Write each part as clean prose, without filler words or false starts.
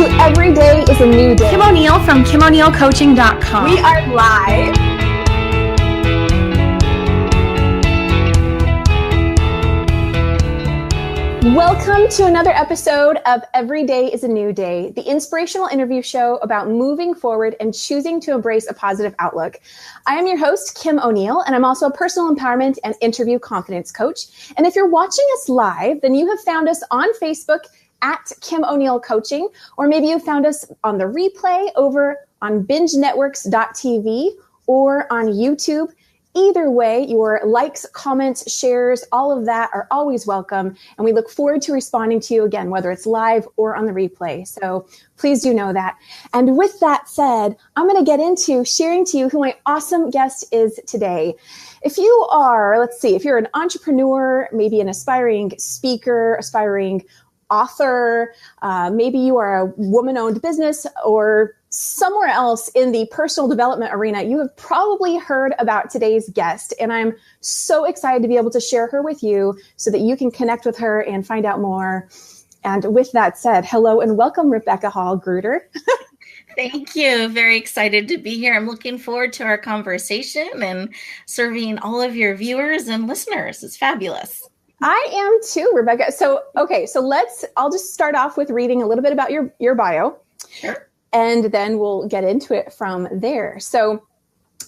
to Every Day is a New Day. Kim O'Neill from KimO'NeillCoaching.com. We are live. Welcome to another episode of Every Day is a New Day, the inspirational interview show about moving forward and choosing to embrace a positive outlook. I am your host, Kim O'Neill, and I'm also a personal empowerment and interview confidence coach. And if you're watching us live, then you have found us on Facebook at Kim O'Neill Coaching, or maybe you found us on the replay over on bingenetworks.tv or on YouTube. Either way, your likes, comments, shares, all of that are always welcome. And we look forward to responding to you again, whether it's live or on the replay. So please do know that. And with that said, I'm going to get into sharing to you who my awesome guest is today. If you are, if you're an entrepreneur, maybe an aspiring speaker, aspiring author, maybe you are a woman-owned business or somewhere else in the personal development arena, you have probably heard about today's guest. And I'm so excited to be able to share her with you so that you can connect with her and find out more. And with that said, hello and welcome, Rebecca Hall Gruyter. Thank you. Very excited to be here. I'm looking forward to our conversation and serving all of your viewers and listeners. It's fabulous. I am too, Rebecca. So I'll just start off with reading a little bit about your bio. Sure. And then we'll get into it from there. So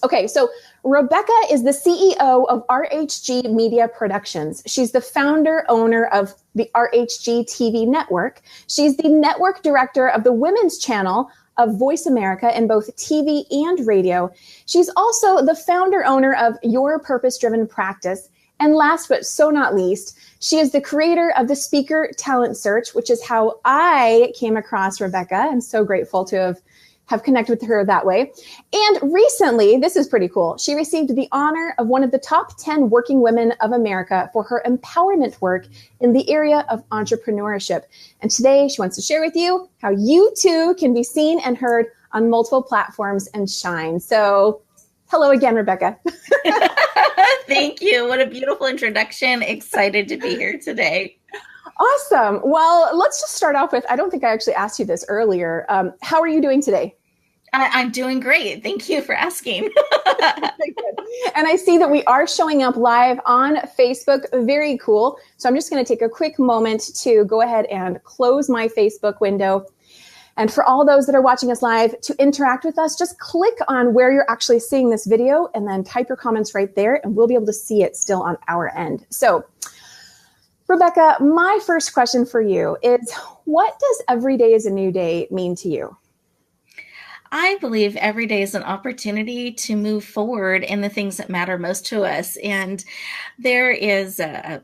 Rebecca is the CEO of RHG Media Productions. She's the founder, owner of the RHG TV network. She's the network director of the women's channel of Voice America in both TV and radio. She's also the founder, owner of Your Purpose-Driven Practice. And last but so not least, she is the creator of the Speaker Talent Search, which is how I came across Rebecca. I'm so grateful to have connected with her that way. And recently, this is pretty cool, she received the honor of one of the top 10 working women of America for her empowerment work in the area of entrepreneurship. And today she wants to share with you how you too can be seen and heard on multiple platforms and shine. So hello again, Rebecca. Thank you. What a beautiful introduction. Excited to be here today. Awesome. Well, let's just start off with, I don't think I actually asked you this earlier. How are you doing today? I'm doing great. Thank you for asking. And I see that we are showing up live on Facebook. Very cool. So I'm just going to take a quick moment to go ahead and close my Facebook window. And for all those that are watching us live, to interact with us, just click on where you're actually seeing this video and then type your comments right there, and we'll be able to see it still on our end. So, Rebecca, my first question for you is, what does every day is a new day mean to you? I believe every day is an opportunity to move forward in the things that matter most to us. And there is a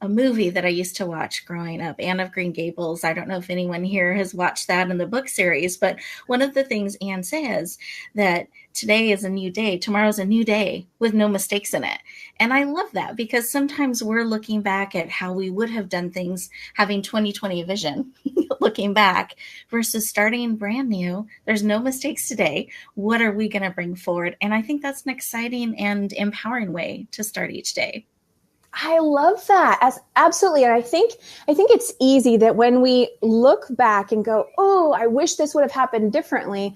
movie that I used to watch growing up, Anne of Green Gables. I don't know if anyone here has watched that in the book series, but one of the things Anne says that today is a new day, tomorrow's a new day with no mistakes in it. And I love that because sometimes we're looking back at how we would have done things, having 20/20 vision, looking back versus starting brand new. There's no mistakes today. What are we going to bring forward? And I think that's an exciting and empowering way to start each day. I love that. Absolutely. And I think it's easy that when we look back and go, oh, I wish this would have happened differently.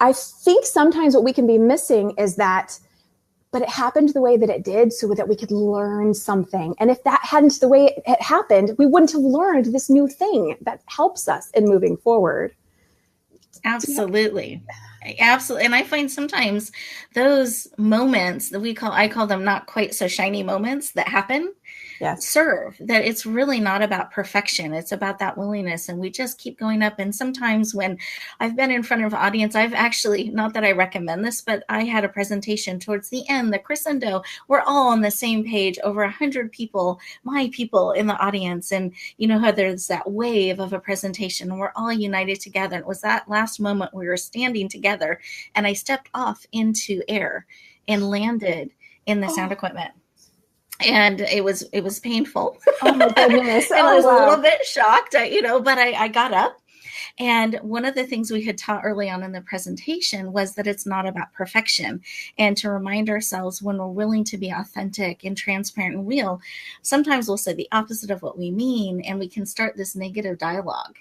I think sometimes what we can be missing is that, but it happened the way that it did so that we could learn something. And if that hadn't the way it happened, we wouldn't have learned this new thing that helps us in moving forward. Absolutely. Absolutely. And I find sometimes those moments that I call them not quite so shiny moments that happen, serve that it's really not about perfection. It's about that willingness. And we just keep going up. And sometimes when I've been in front of an audience, I've actually, not that I recommend this, but I had a presentation towards the end, the crescendo, we're all on the same page, over 100 people, my people in the audience. And you know how there's that wave of a presentation and we're all united together. It was that last moment we were standing together and I stepped off into air and landed in the sound equipment. And it was painful. Oh my goodness. And I was a little bit shocked, but I got up. And one of the things we had taught early on in the presentation was that it's not about perfection, and to remind ourselves when we're willing to be authentic and transparent and real, sometimes we'll say the opposite of what we mean, and we can start this negative dialogue.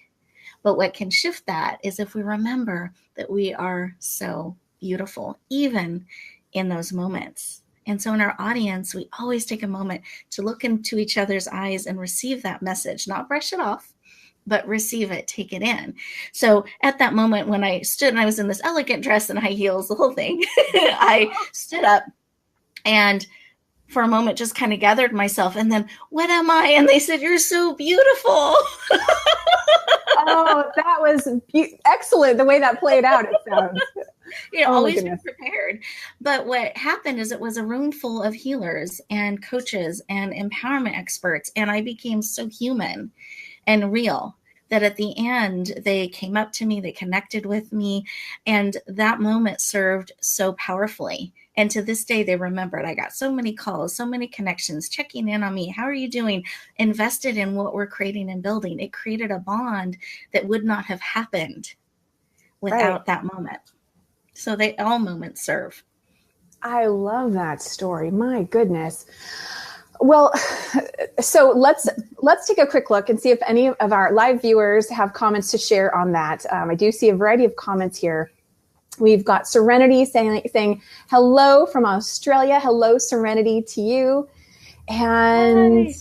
But what can shift that is if we remember that we are so beautiful, even in those moments. And so in our audience, we always take a moment to look into each other's eyes and receive that message, not brush it off, but receive it, take it in. So at that moment when I stood and I was in this elegant dress and high heels, the whole thing, I stood up and for a moment just kind of gathered myself and then, what am I? And they said, you're so beautiful. Oh, that was excellent. The way that played out, it sounds. Always be prepared. But what happened is it was a room full of healers and coaches and empowerment experts. And I became so human and real that at the end, they came up to me, they connected with me. And that moment served so powerfully. And to this day, they remembered. I got so many calls, so many connections, checking in on me. How are you doing? Invested in what we're creating and building. It created a bond that would not have happened without that moment. So all moments serve. I love that story. My goodness. Well, so let's take a quick look and see if any of our live viewers have comments to share on that. I do see a variety of comments here. We've got Serenity saying hello from Australia. Hello, Serenity, to you. And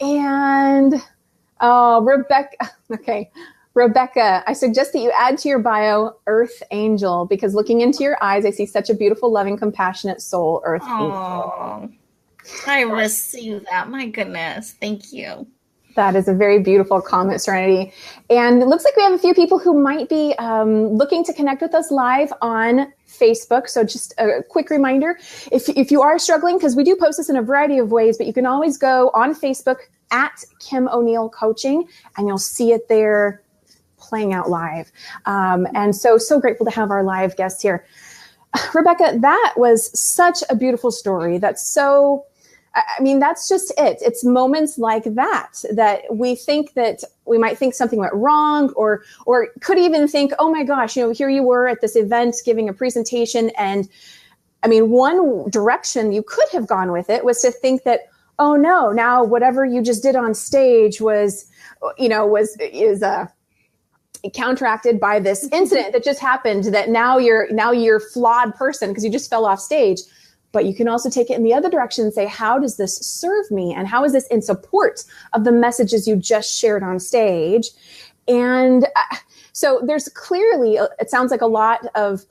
and Rebecca. Okay. Rebecca, I suggest that you add to your bio Earth Angel, because looking into your eyes, I see such a beautiful, loving, compassionate soul, Earth Angel. I receive that. My goodness. Thank you. That is a very beautiful comment, Serenity. And it looks like we have a few people who might be looking to connect with us live on Facebook. So just a quick reminder, if you are struggling, because we do post this in a variety of ways, but you can always go on Facebook at Kim O'Neill Coaching, and you'll see it there playing out live. And so grateful to have our live guests here. Rebecca, that was such a beautiful story. That's just it. It's moments like that we think that we might think something went wrong, or could even think, oh my gosh, here you were at this event giving a presentation. And I mean, one direction you could have gone with it was to think that, oh no, now whatever you just did on stage is counteracted by this incident that just happened, that now you're flawed person because you just fell off stage. But you can also take it in the other direction and say, how does this serve me? And how is this in support of the messages you just shared on stage? And so there's clearly, it sounds like a lot of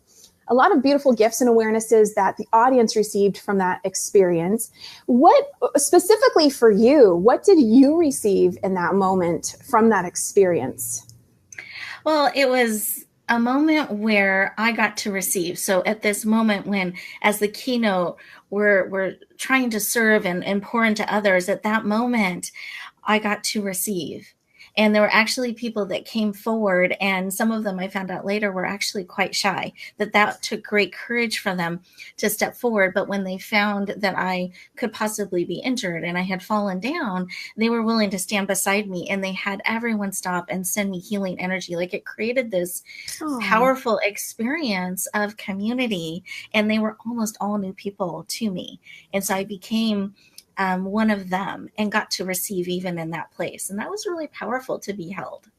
beautiful gifts and awarenesses that the audience received from that experience. What specifically for you, what did you receive in that moment from that experience? Well, it was a moment where I got to receive. So at this moment when, as the keynote, we're trying to serve and pour into others, at that moment, I got to receive. And there were actually people that came forward, and some of them I found out later were actually quite shy, that took great courage for them to step forward. But when they found that I could possibly be injured and I had fallen down, they were willing to stand beside me, and they had everyone stop and send me healing energy. Like, it created this powerful experience of community, and they were almost all new people to me. And so I became one of them and got to receive even in that place. And that was really powerful to be held.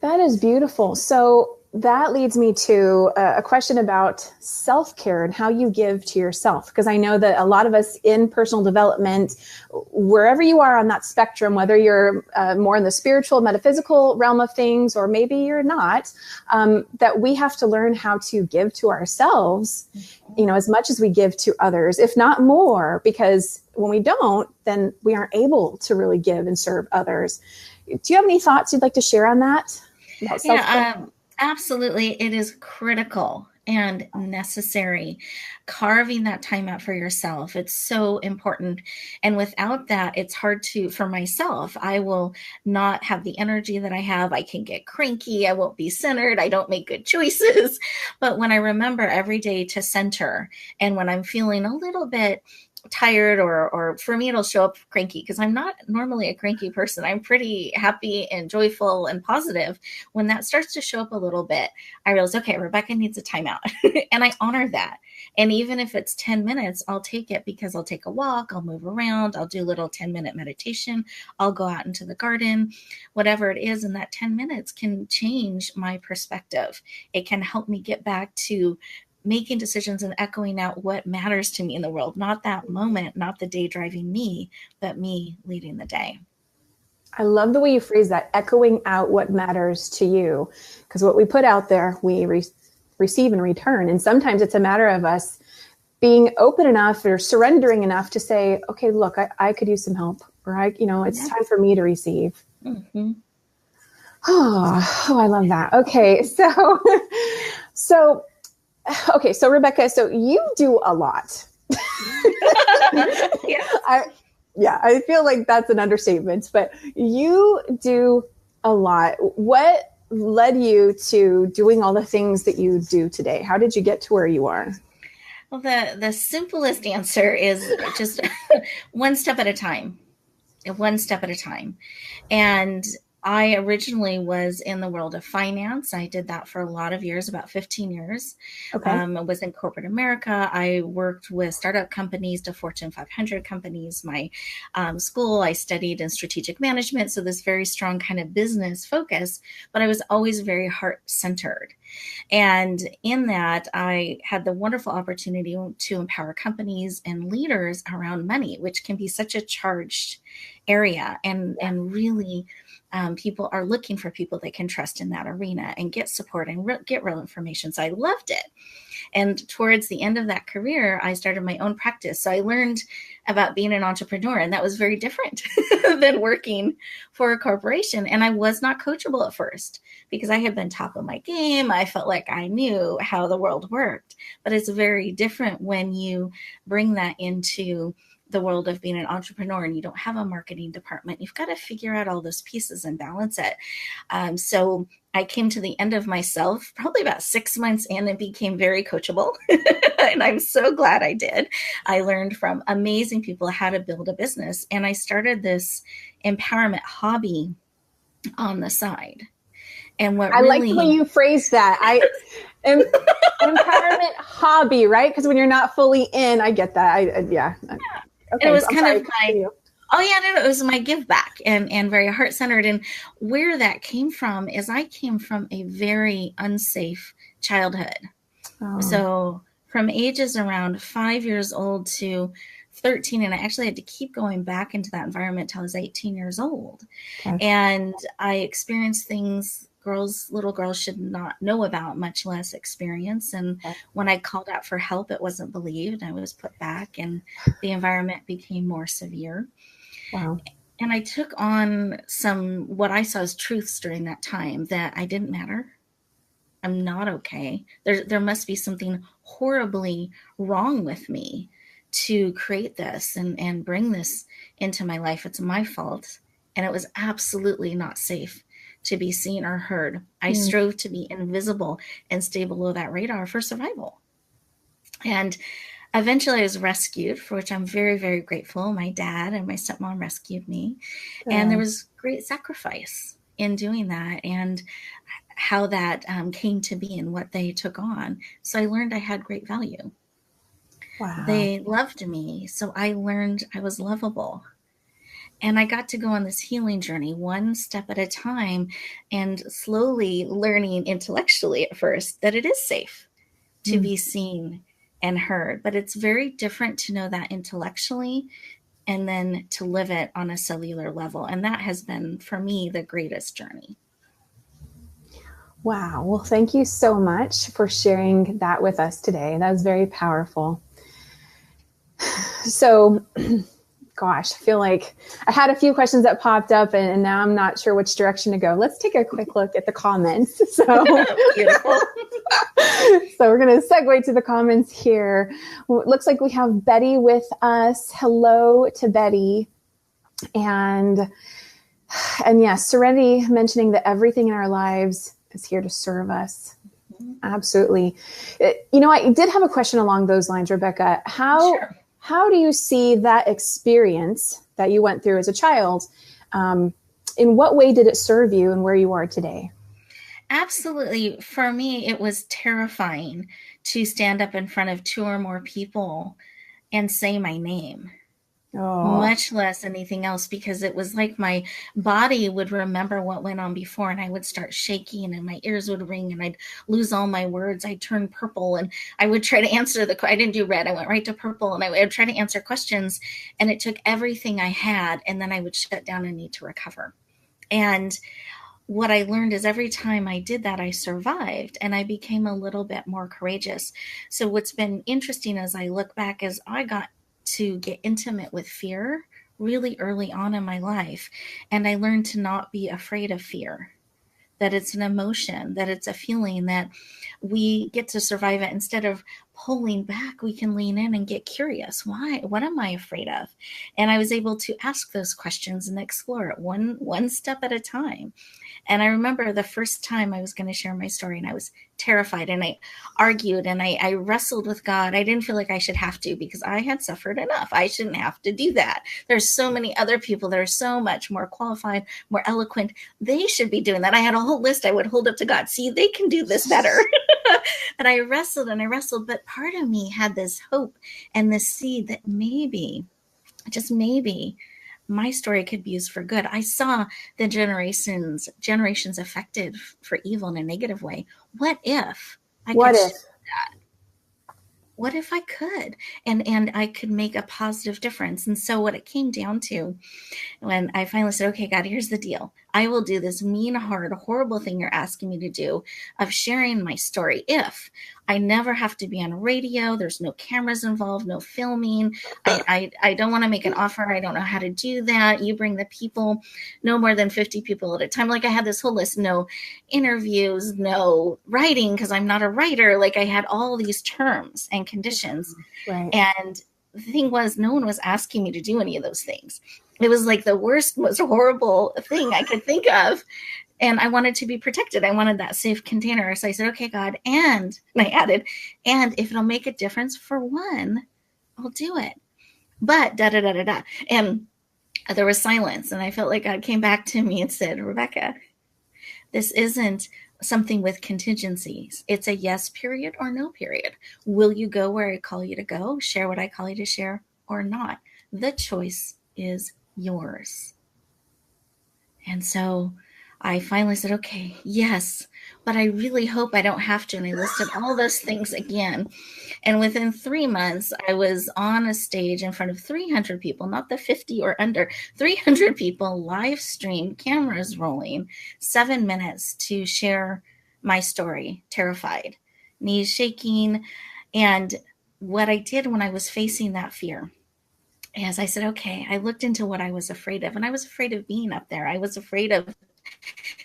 That is beautiful. So that leads me to a question about self-care and how you give to yourself. Because I know that a lot of us in personal development, wherever you are on that spectrum, whether you're more in the spiritual, metaphysical realm of things, or maybe you're not, that we have to learn how to give to ourselves, as much as we give to others, if not more, because when we don't, then we aren't able to really give and serve others. Do you have any thoughts you'd like to share on that? About self-care? Absolutely. It is critical and necessary. Carving that time out for yourself. It's so important. And without that, it's hard for myself. I will not have the energy that I have. I can get cranky. I won't be centered. I don't make good choices. But when I remember every day to center, and when I'm feeling a little bit tired, or for me, it'll show up cranky, because I'm not normally a cranky person. I'm pretty happy and joyful and positive. When that starts to show up a little bit, I realize, okay, Rebecca needs a timeout. And I honor that. And even if it's 10 minutes, I'll take it, because I'll take a walk, I'll move around, I'll do a little 10-minute meditation, I'll go out into the garden, whatever it is. And that 10 minutes can change my perspective. It can help me get back to making decisions and echoing out what matters to me in the world, not that moment, not the day driving me, but me leading the day. I love the way you phrase that, echoing out what matters to you, because what we put out there, we receive in return. And sometimes it's a matter of us being open enough or surrendering enough to say, okay, look, I could use some help, or it's time for me to receive. Mm-hmm. Oh, I love that. Okay. So Rebecca, so you do a lot. I feel like that's an understatement, but you do a lot. What led you to doing all the things that you do today? How did you get to where you are? Well, the simplest answer is just one step at a time. And I originally was in the world of finance. I did that for a lot of years, about 15 years. Okay. I was in corporate America. I worked with startup companies to Fortune 500 companies. My school, I studied in strategic management, so this very strong kind of business focus, but I was always very heart-centered. And in that, I had the wonderful opportunity to empower companies and leaders around money, which can be such a charged area, and really people are looking for people they can trust in that arena and get support and get real information. So I loved it. And towards the end of that career, I started my own practice. So I learned about being an entrepreneur, and that was very different than working for a corporation. And I was not coachable at first, because I had been top of my game. I felt like I knew how the world worked, but it's very different when you bring that into the world of being an entrepreneur and you don't have a marketing department. You've got to figure out all those pieces and balance it. So I came to the end of myself probably about 6 months in and became very coachable. And I'm so glad I did. I learned from amazing people how to build a business. And I started this empowerment hobby on the side. And what I like the way you phrased that. Empowerment hobby, right? Because when you're not fully in, I get that. Yeah. Okay, it was kind of it was my give back, and very heart-centered. And where that came from is I came from a very unsafe childhood. Oh. So from ages around 5 years old to 13, and I actually had to keep going back into that environment till I was 18 years old. Okay. And I experienced things little girls should not know about, much less experience. And when I called out for help, it wasn't believed. I was put back, and the environment became more severe. Wow. And I took on what I saw as truths during that time, that I didn't matter. I'm not okay. There must be something horribly wrong with me to create this and bring this into my life. It's my fault. And it was absolutely not safe to be seen or heard. I strove to be invisible and stay below that radar for survival. And eventually I was rescued, for which I'm very, very grateful. My dad and my stepmom rescued me. Yeah. And there was great sacrifice in doing that, and how that came to be and what they took on. So I learned I had great value. Wow. They loved me. So I learned I was lovable. And I got to go on this healing journey one step at a time, and slowly learning intellectually at first that it is safe to be seen and heard. But it's very different to know that intellectually and then to live it on a cellular level. And that has been, for me, the greatest journey. Wow. Well, thank you so much for sharing that with us today. That was very powerful. So, gosh, I feel like I had a few questions that popped up, and now I'm not sure which direction to go. Let's take a quick look at the comments. So, beautiful. So we're going to segue to the comments here. Well, it looks like we have Betty with us. Hello to Betty. And yes, Serenity mentioning that everything in our lives is here to serve us. Absolutely. I did have a question along those lines, Rebecca. How How do you see that experience that you went through as a child? In what way did it serve you and where you are today? Absolutely. For me, it was terrifying to stand up in front of 2 or more people and say my name, Oh, much less anything else, because it was like my body would remember what went on before, and I would start shaking and my ears would ring and I'd lose all my words. I'd turn purple and I would try to answer I didn't do red. I went right to purple and I would try to answer questions, and it took everything I had, and then I would shut down and need to recover. And what I learned is every time I did that, I survived and I became a little bit more courageous. So, what's been interesting as I look back is I got to get intimate with fear really early on in my life. And I learned to not be afraid of fear, that it's an emotion, that it's a feeling, that we get to survive it. Instead of pulling back, we can lean in and get curious. Why? What am I afraid of? And I was able to ask those questions and explore it one step at a time. And I remember the first time I was going to share my story, and I was terrified, and I argued and I wrestled with God. I didn't feel like I should have to, because I had suffered enough. I shouldn't have to do that. There's so many other people that are so much more qualified, more eloquent. They should be doing that. I had a whole list I would hold up to God. See, they can do this better. And I wrestled and I wrestled. But part of me had this hope and this seed that maybe, just maybe, my story could be used for good. I saw the generations affected for evil in a negative way. What if I what could if? shift that? What if I could? And I could make a positive difference. And so what it came down to, when I finally said, okay, God, here's the deal. I will do this mean, hard, horrible thing you're asking me to do, of sharing my story. If I never have to be on radio, there's no cameras involved, no filming. I don't want to make an offer. I don't know how to do that. You bring the people, no more than 50 people at a time. Like, I had this whole list, no interviews, no writing, because I'm not a writer. Like, I had all these terms and conditions. Right. And the thing was, no one was asking me to do any of those things. It was like the worst, most horrible thing I could think of. And I wanted to be protected. I wanted that safe container. So I said, okay, God, and I added, and if it'll make a difference for one, I'll do it. But da da da da da. And there was silence. And I felt like God came back to me and said, Rebecca, this isn't something with contingencies. It's a yes period or no period. Will you go where I call you to go, share what I call you to share, or not? The choice is yours. And so I finally said, okay, yes, but I really hope I don't have to. And I listed all those things again. And within 3 months, I was on a stage in front of 300 people, not the 50 or under, 300 people, live streamed, cameras rolling, 7 minutes to share my story, terrified, knees shaking. And what I did when I was facing that fear, as I said, okay, I looked into what I was afraid of, and I was afraid of being up there. I was afraid of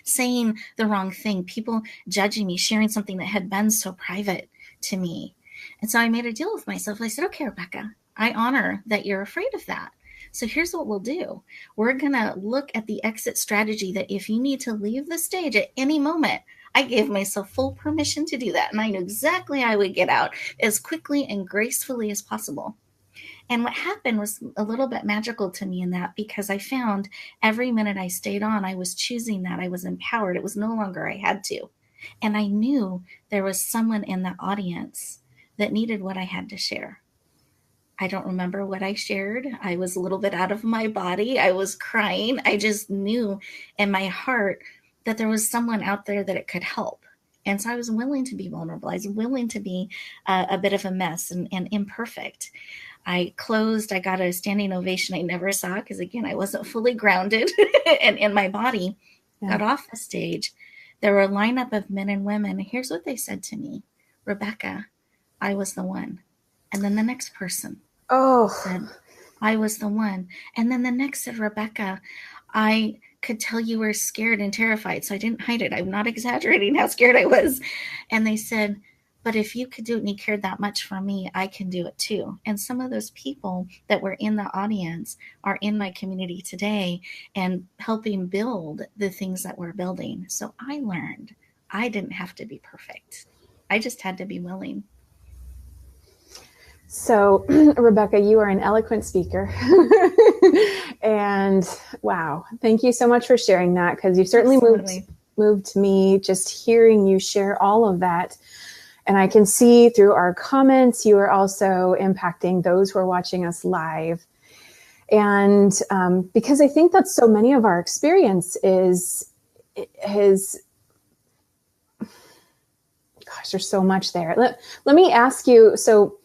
saying the wrong thing, people judging me, sharing something that had been so private to me. And so I made a deal with myself. I said, okay, Rebecca, I honor that you're afraid of that. So here's what we'll do. We're going to look at the exit strategy, that if you need to leave the stage at any moment, I gave myself full permission to do that. And I knew exactly how I would get out as quickly and gracefully as possible. And what happened was a little bit magical to me in that, because I found every minute I stayed on, I was choosing that. I was empowered. It was no longer I had to. And I knew there was someone in the audience that needed what I had to share. I don't remember what I shared. I was a little bit out of my body. I was crying. I just knew in my heart that there was someone out there that it could help. And so I was willing to be vulnerable. I was willing to be a bit of a mess and imperfect. I closed. I got a standing ovation I never saw, because, again, I wasn't fully grounded and in my body. Yeah. Got off the stage. There were a lineup of men and women. Here's what they said to me. Rebecca, I was the one. And then the next person said, I was the one. And then the next said, Rebecca, I could tell you were scared and terrified, so I didn't hide it. I'm not exaggerating how scared I was. And they said, but if you could do it and you cared that much for me, I can do it too. And some of those people that were in the audience are in my community today and helping build the things that we're building. So I learned I didn't have to be perfect. I just had to be willing. So, Rebecca, you are an eloquent speaker. And wow, thank you so much for sharing that, because you certainly moved me just hearing you share all of that. And I can see through our comments, you are also impacting those who are watching us live. And because I think that so many of our experience is, gosh, there's so much there. Let me ask you, so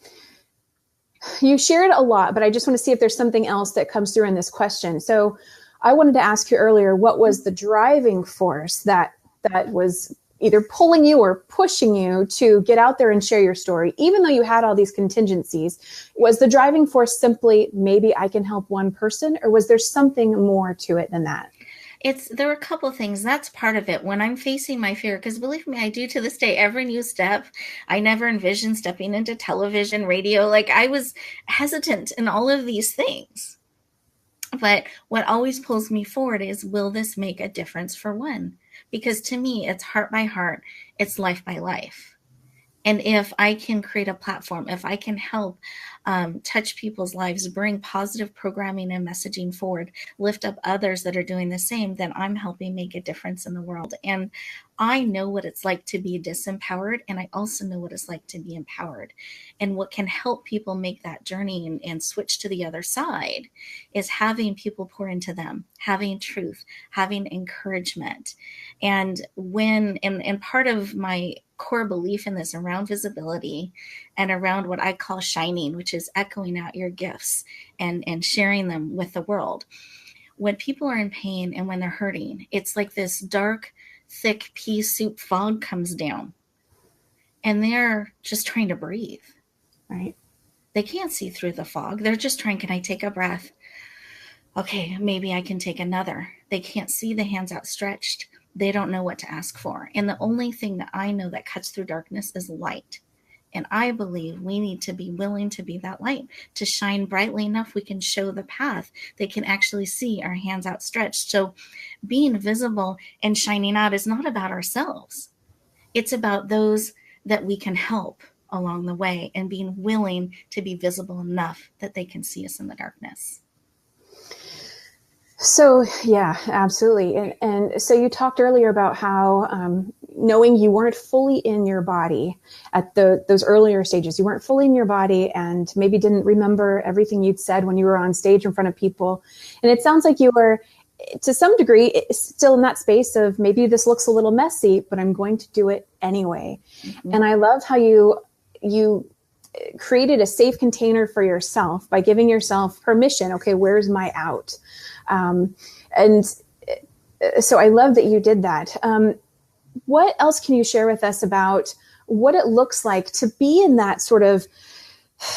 you shared a lot, but I just want to see if there's something else that comes through in this question. So I wanted to ask you earlier, what was the driving force that was either pulling you or pushing you to get out there and share your story, even though you had all these contingencies? Was the driving force simply, maybe I can help one person, or was there something more to it than that? There are a couple of things. That's part of it. When I'm facing my fear, because believe me, I do to this day, every new step, I never envisioned stepping into television, radio. Like, I was hesitant in all of these things. But what always pulls me forward is, will this make a difference for one? Because to me, it's heart by heart, it's life by life. And if I can create a platform, if I can help touch people's lives, bring positive programming and messaging forward, lift up others that are doing the same, then I'm helping make a difference in the world. And I know what it's like to be disempowered, and I also know what it's like to be empowered. And what can help people make that journey and switch to the other side is having people pour into them, having truth, having encouragement. And part of my core belief in this around visibility and around what I call shining, which is echoing out your gifts and sharing them with the world. When people are in pain and when they're hurting, it's like this dark, thick pea soup fog comes down, and they're just trying to breathe. Right. They can't see through the fog. They're just trying, can I take a breath? Okay, maybe I can take another. They can't see the hands outstretched. They don't know what to ask for. And the only thing that I know that cuts through darkness is light. And I believe we need to be willing to be that light, to shine brightly enough we can show the path. They can actually see our hands outstretched. So being visible and shining out is not about ourselves. It's about those that we can help along the way, and being willing to be visible enough that they can see us in the darkness. So, yeah, absolutely. And so you talked earlier about how knowing you weren't fully in your body at those earlier stages, you weren't fully in your body and maybe didn't remember everything you'd said when you were on stage in front of people. And it sounds like you were, to some degree, still in that space of, maybe this looks a little messy, but I'm going to do it anyway. Mm-hmm. And I loved how you created a safe container for yourself by giving yourself permission. Okay, where's my out? And so I love that you did that. What else can you share with us about what it looks like to be in that sort of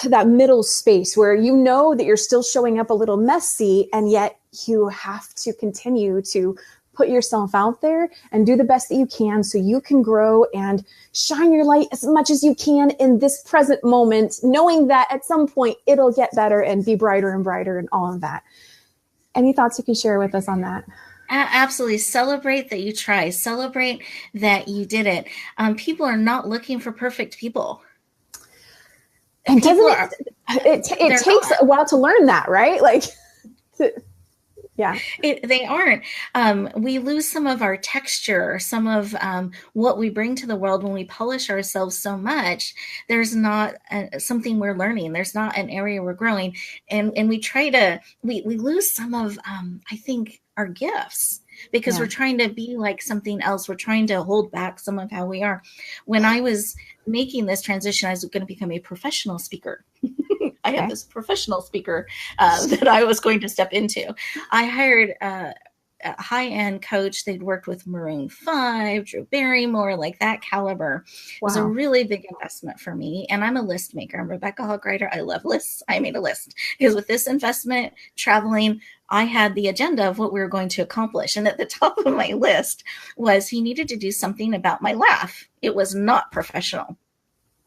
that middle space where you know that you're still showing up a little messy, and yet you have to continue to put yourself out there and do the best that you can so you can grow and shine your light as much as you can in this present moment, knowing that at some point it'll get better and be brighter and brighter and all of that. Any thoughts you can share with us on that? Absolutely. Celebrate that you try. Celebrate that you did it. People are not looking for perfect people. And it takes a while to learn that, right? Like, yeah, they aren't. We lose some of our texture, some of what we bring to the world when we polish ourselves so much. There's not something we're learning. There's not an area we're growing. And we lose some of, I think, our gifts because we're trying to be like something else. We're trying to hold back some of how we are. When I was making this transition, I was going to become a professional speaker. I had this professional speaker that I was going to step into. I hired a high-end coach. They'd worked with Maroon 5, Drew Barrymore, like that caliber. Wow. It was a really big investment for me. And I'm a list maker. I'm Rebecca Hall Gruyter. I love lists. I made a list because with this investment, traveling, I had the agenda of what we were going to accomplish. And at the top of my list was he needed to do something about my laugh. It was not professional.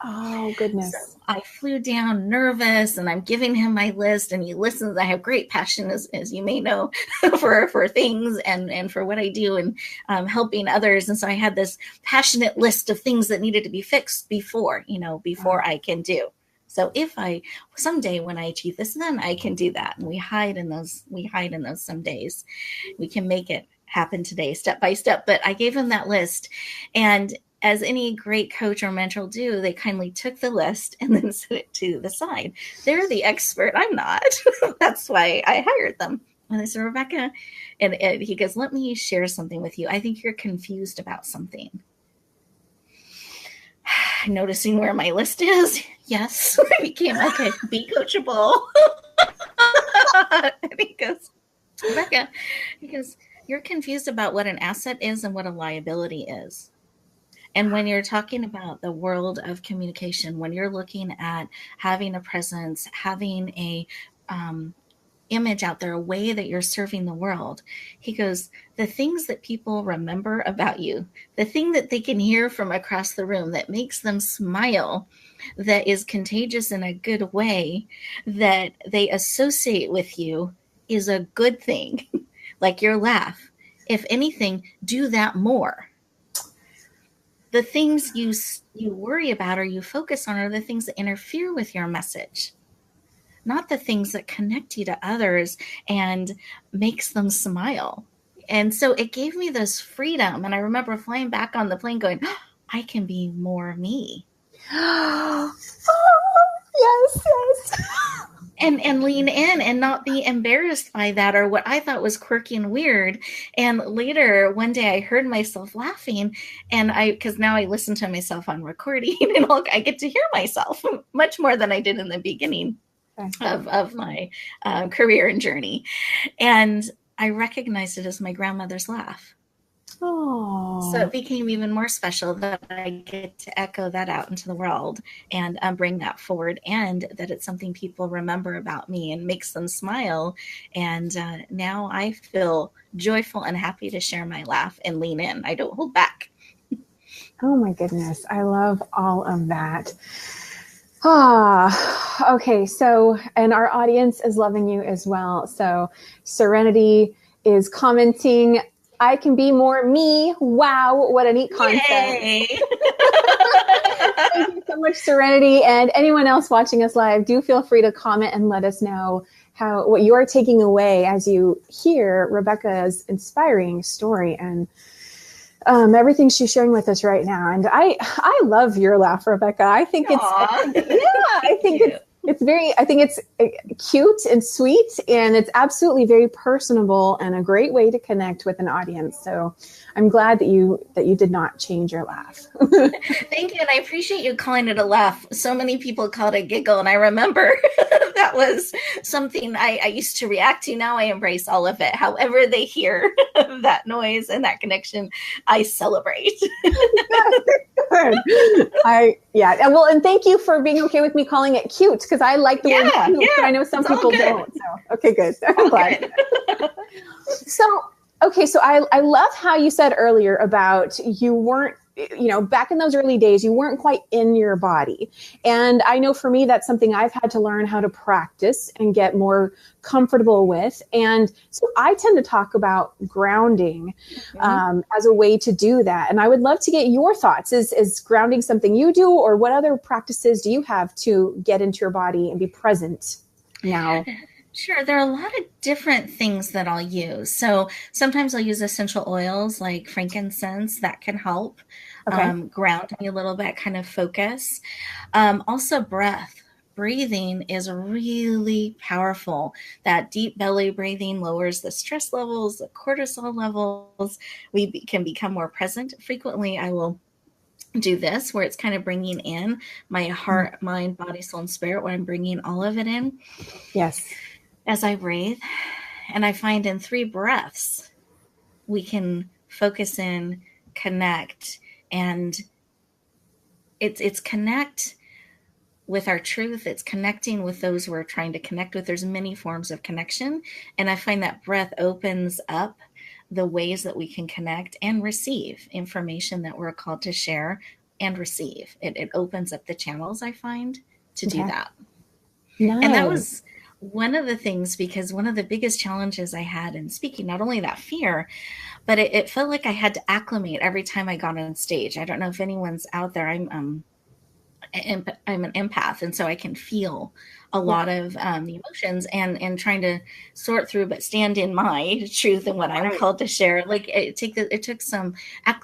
Oh, goodness. So I flew down nervous and I'm giving him my list and he listens. I have great passion, as you may know, for things and for what I do and wow. Helping others. And so I had this passionate list of things that needed to be fixed before I can do. So if I someday when I achieve this, then I can do that. And we hide in those some days. We can make it happen today, step by step. But I gave him that list. And as any great coach or mentor will do, they kindly took the list and then set it to the side. They're the expert. I'm not. That's why I hired them. And I said, Rebecca, and he goes, let me share something with you. I think you're confused about something. Noticing where my list is. Yes. I became okay. Be coachable. And he goes, Rebecca, you're confused about what an asset is and what a liability is. And when you're talking about the world of communication, when you're looking at having a presence, having a image out there, a way that you're serving the world, he goes, the things that people remember about you, the thing that they can hear from across the room that makes them smile, that is contagious in a good way, that they associate with you, is a good thing. Like your laugh. If anything, do that more. The things you worry about or you focus on are the things that interfere with your message, not the things that connect you to others and makes them smile. And so it gave me this freedom. And I remember flying back on the plane going, oh, I can be more me. Oh, yes. And lean in and not be embarrassed by that or what I thought was quirky and weird. And later, one day I heard myself laughing, and because now I listen to myself on recording and I get to hear myself much more than I did in the beginning of my career and journey. And I recognized it as my grandmother's laugh. Oh. So it became even more special that I get to echo that out into the world and bring that forward, and that it's something people remember about me and makes them smile. And now I feel joyful and happy to share my laugh and lean in. I don't hold back. Oh my goodness. I love all of that. Okay. So, and our audience is loving you as well. So Serenity is commenting, I can be more me. Wow. What a neat concept. Thank you so much, Serenity. And anyone else watching us live, do feel free to comment and let us know what you are taking away as you hear Rebecca's inspiring story and everything she's sharing with us right now. And I love your laugh, Rebecca. I think it's cute and sweet, and it's absolutely very personable and a great way to connect with an audience. So I'm glad that you did not change your laugh. Thank you. And I appreciate you calling it a laugh. So many people call it a giggle. And I remember that was something I used to react to. Now I embrace all of it. However they hear that noise and that connection, I celebrate. Good. And thank you for being okay with me calling it cute, because I like the word cute, but I know some people don't. So, okay, good. I'm glad. So I love how you said earlier about you weren't, back in those early days, you weren't quite in your body. And I know for me, that's something I've had to learn how to practice and get more comfortable with. And so I tend to talk about grounding as a way to do that. And I would love to get your thoughts. Is grounding something you do, or what other practices do you have to get into your body and be present now? Sure. There are a lot of different things that I'll use. So sometimes I'll use essential oils like frankincense. That can help ground me a little bit, kind of focus. Also breath. Breathing is really powerful. That deep belly breathing lowers the stress levels, the cortisol levels. We can become more present. Frequently, I will do this where it's kind of bringing in my heart, mind, body, soul, and spirit, when I'm bringing all of it in. Yes. As I breathe, and I find in 3 breaths, we can focus in, connect, and it's connect with our truth. It's connecting with those we're trying to connect with. There's many forms of connection, and I find that breath opens up the ways that we can connect and receive information that we're called to share and receive. It opens up the channels, I find, to do that. Nice. And that was one of the things, because one of the biggest challenges I had in speaking, not only that fear, but it felt like I had to acclimate every time I got on stage. I don't know if anyone's out there. I'm an empath, and so I can feel a lot of the emotions and trying to sort through, but stand in my truth and what I'm called to share. Like it took some, I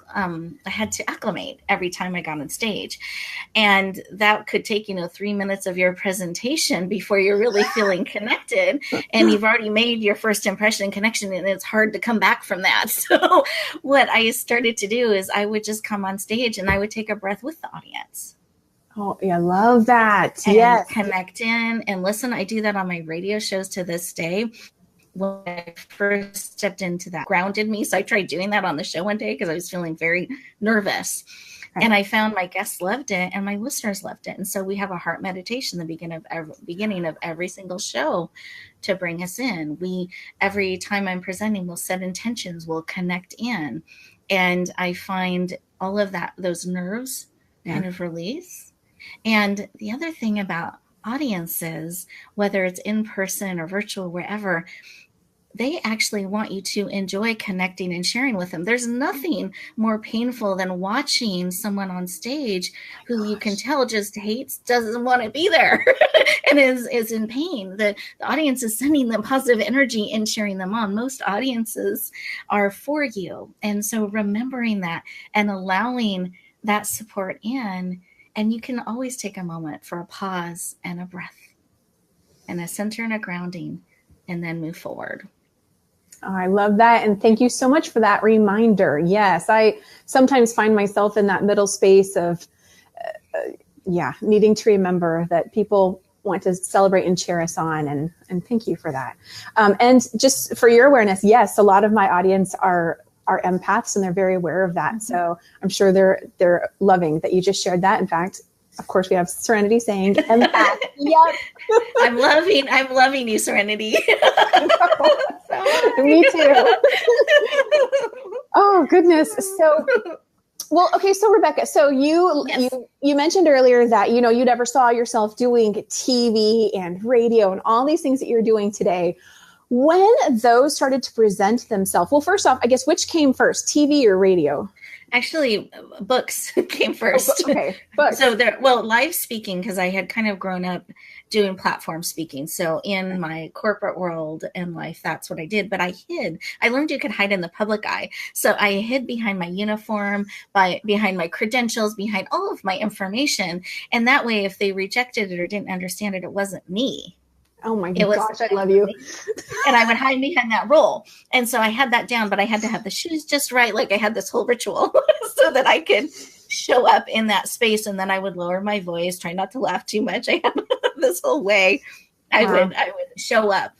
had to acclimate every time I got on stage, and that could take 3 minutes of your presentation before you're really feeling connected, and you've already made your first impression and connection, and it's hard to come back from that. So what I started to do is I would just come on stage and I would take a breath with the audience. Oh, yeah, I love that. And yes. Connect in and listen. I do that on my radio shows to this day. When I first stepped into that, grounded me. So I tried doing that on the show one day because I was feeling very nervous. Okay. And I found my guests loved it and my listeners loved it. And so we have a heart meditation at the beginning of every single show to bring us in. Every time I'm presenting, we'll set intentions, we'll connect in. And I find all of those nerves kind of release. And the other thing about audiences, whether it's in person or virtual, wherever, they actually want you to enjoy connecting and sharing with them. There's nothing more painful than watching someone on stage who you can tell just hates, doesn't want to be there, and is in pain. The audience is sending them positive energy and cheering them on. Most audiences are for you. And so remembering that and allowing that support in. And you can always take a moment for a pause and a breath and a center and a grounding, and then move forward. Oh, I love that. And thank you so much for that reminder. Yes, I sometimes find myself in that middle space of, needing to remember that people want to celebrate and cheer us on. And thank you for that. And just for your awareness, yes, a lot of my audience are empaths, and they're very aware of that. So I'm sure they're loving that you just shared that. In fact, of course, we have Serenity saying empath. Yep. I'm loving you, Serenity. Me too. Oh goodness. So, well, okay. So Rebecca, so you mentioned earlier that, you never saw yourself doing TV and radio and all these things that you're doing today. When those started to present themselves, well, first off, I guess, which came first, TV or radio? Actually, books came first. Oh, okay, books. So live speaking, because I had kind of grown up doing platform speaking. So in my corporate world and life, that's what I did. But I hid. I learned you could hide in the public eye. So I hid behind my uniform, behind my credentials, behind all of my information. And that way, if they rejected it or didn't understand it, it wasn't me. Oh my gosh, I love you. And I would hide behind that role. And so I had that down, but I had to have the shoes just right. Like I had this whole ritual so that I could show up in that space. And then I would lower my voice, try not to laugh too much. I had this whole way I would show up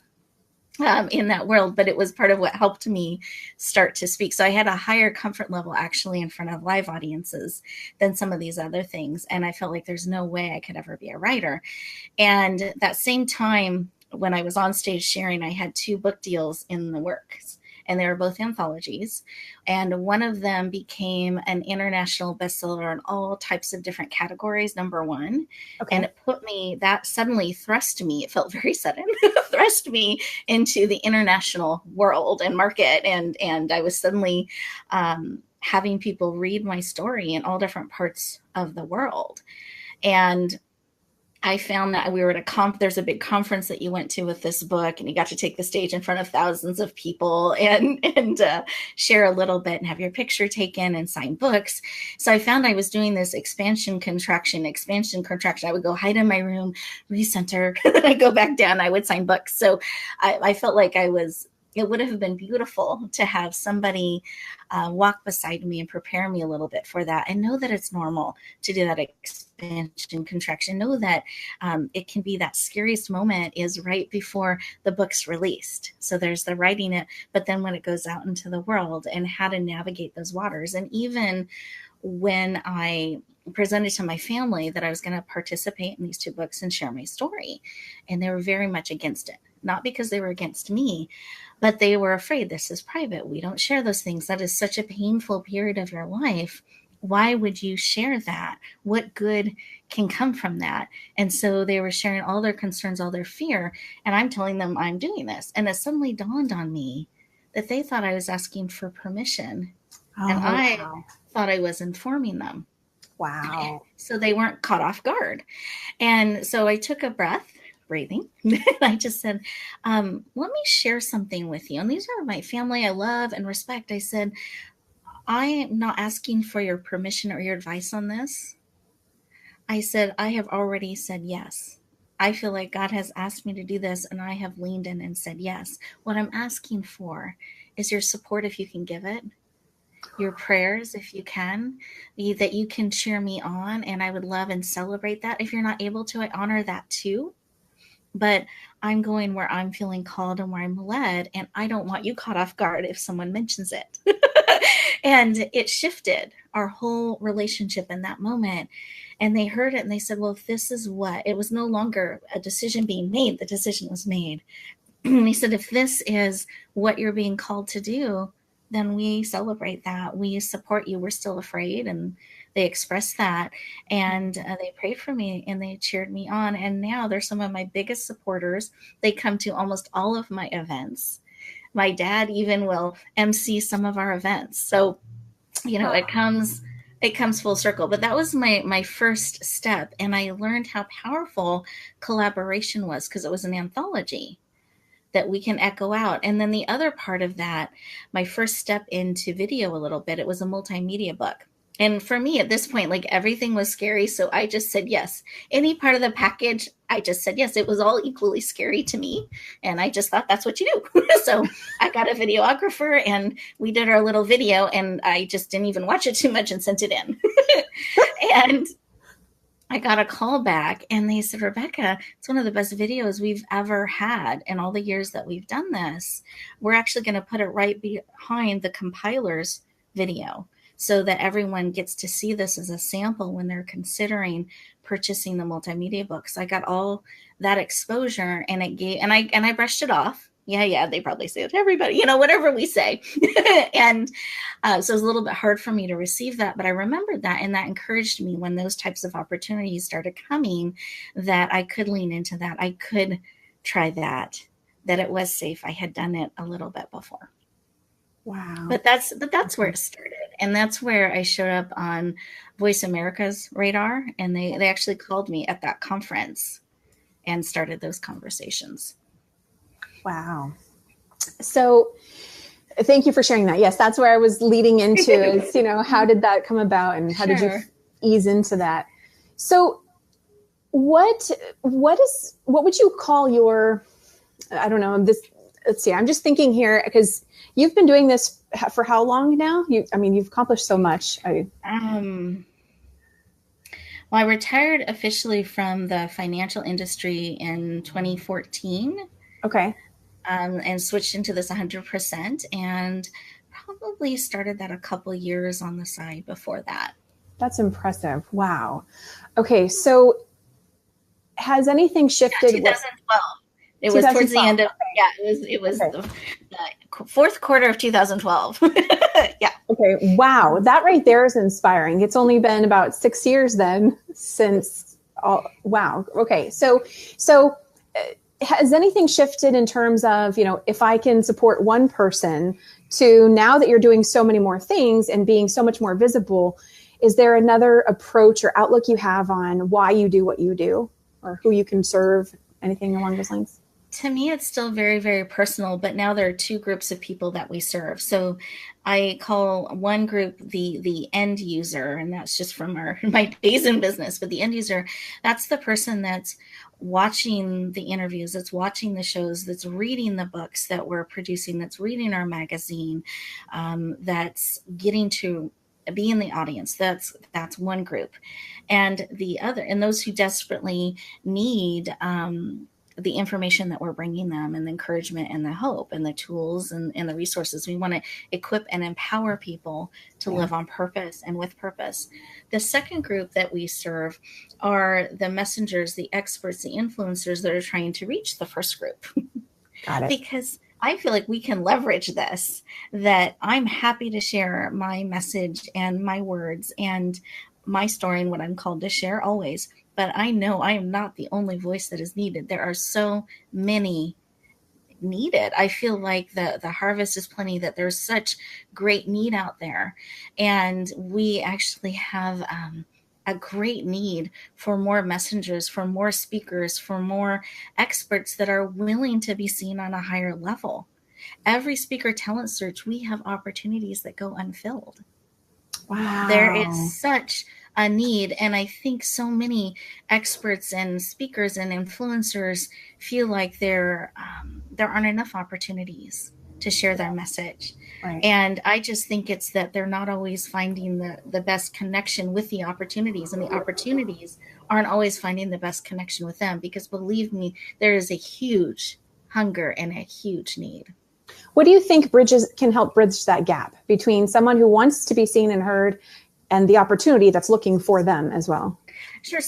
in that world, but it was part of what helped me start to speak. So I had a higher comfort level actually in front of live audiences than some of these other things. And I felt like there's no way I could ever be a writer. And that same time when I was on stage sharing, I had 2 book deals in the works. And they were both anthologies. And one of them became an international bestseller in all types of different categories, #1. Okay. And that suddenly thrust me, it felt very sudden, thrust me into the international world and market. And I was suddenly having people read my story in all different parts of the world. And I found that we were at there's a big conference that you went to with this book, and you got to take the stage in front of thousands of people and share a little bit and have your picture taken and sign books. So I found I was doing this expansion, contraction. I would go hide in my room, recenter, I'd go back down, I would sign books. So I felt like it would have been beautiful to have somebody walk beside me and prepare me a little bit for that, and know that it's normal to do that expansion, contraction. Know that it can be that scariest moment is right before the book's released. So there's the writing it, but then when it goes out into the world and how to navigate those waters. And even when I presented to my family that I was going to participate in these 2 books and share my story, and they were very much against it. Not because they were against me, but they were afraid this is private. We don't share those things. That is such a painful period of your life. Why would you share that? What good can come from that? And so they were sharing all their concerns, all their fear. And I'm telling them I'm doing this. And it suddenly dawned on me that they thought I was asking for permission. And I thought I was informing them. Wow. So they weren't caught off guard. And so I took a breath, breathing, and I just said, let me share something with you. And these are my family I love and respect. I said, I am not asking for your permission or your advice on this. I said, I have already said yes. I feel like God has asked me to do this, and I have leaned in and said yes. What I'm asking for is your support if you can give it, your prayers if you can, that you can cheer me on, and I would love and celebrate that. If you're not able to, I honor that too. But I'm going where I'm feeling called and where I'm led, and I don't want you caught off guard if someone mentions it. And it shifted our whole relationship in that moment. And they heard it and they said, well, if this is what, it was no longer a decision being made, the decision was made. He said, if this is what you're being called to do, then we celebrate that. We support you. We're still afraid. And they expressed that. And they prayed for me and they cheered me on. And now they're some of my biggest supporters. They come to almost all of my events. My dad even will MC some of our events. So, it comes full circle. But that was my first step. And I learned how powerful collaboration was, because it was an anthology that we can echo out. And then the other part of that, my first step into video a little bit, it was a multimedia book. And for me at this point, like, everything was scary. So I just said yes. Any part of the package, I just said yes. It was all equally scary to me. And I just thought that's what you do. So I got a videographer and we did our little video, and I just didn't even watch it too much and sent it in. And I got a call back and they said, Rebecca, it's one of the best videos we've ever had in all the years that we've done this. We're actually going to put it right behind the compiler's video, so that everyone gets to see this as a sample when they're considering purchasing the multimedia books. I got all that exposure, and it gave, and I brushed it off. Yeah, they probably say it to everybody, whatever we say. And so it was a little bit hard for me to receive that, but I remembered that, and that encouraged me when those types of opportunities started coming, that I could lean into that. I could try that it was safe. I had done it a little bit before. Wow. But that's where it started. And that's where I showed up on Voice America's radar. And they actually called me at that conference and started those conversations. Wow. So thank you for sharing that. Yes, that's where I was leading into is, how did that come about and how did you ease into that? So what would you call your, I don't know, this, let's see, I'm just thinking here, because you've been doing this for how long now? You've accomplished so much. Well, I retired officially from the financial industry in 2014. Okay. And switched into this 100%, and probably started that a couple years on the side before that. That's impressive. Wow. Okay. So has anything shifted? 2012. It was towards the end of, it was the fourth quarter of 2012. Yeah. Okay. Wow. That right there is inspiring. It's only been about 6 years then since wow. Okay. So has anything shifted in terms of, if I can support one person, to now that you're doing so many more things and being so much more visible, is there another approach or outlook you have on why you do what you do, or who you can serve? Anything along those lines? To me, it's still very, very personal, but now there are two groups of people that we serve. So I call one group the end user, and that's just from my days in business. But the end user, that's the person that's watching the interviews, that's watching the shows, that's reading the books that we're producing, that's reading our magazine, that's getting to be in the audience. That's one group. And the other, and those who desperately need the information that we're bringing them, and the encouragement and the hope and the tools and the resources. We want to equip and empower people to live on purpose and with purpose. The second group that we serve are the messengers, the experts, the influencers that are trying to reach the first group. Got it. Because I feel like we can leverage this, that I'm happy to share my message and my words and my story and what I'm called to share always. But I know I am not the only voice that is needed. There are so many needed. I feel like the harvest is plenty, that there's such great need out there. And we actually have a great need for more messengers, for more speakers, for more experts that are willing to be seen on a higher level. Every speaker talent search, we have opportunities that go unfilled. Wow. There is such a need. And I think so many experts and speakers and influencers feel like there aren't enough opportunities to share their message. Right. And I just think it's that they're not always finding the best connection with the opportunities, and the opportunities aren't always finding the best connection with them, because believe me, there is a huge hunger and a huge need. What do you think can help bridge that gap between someone who wants to be seen and heard and the opportunity that's looking for them as well? Sure.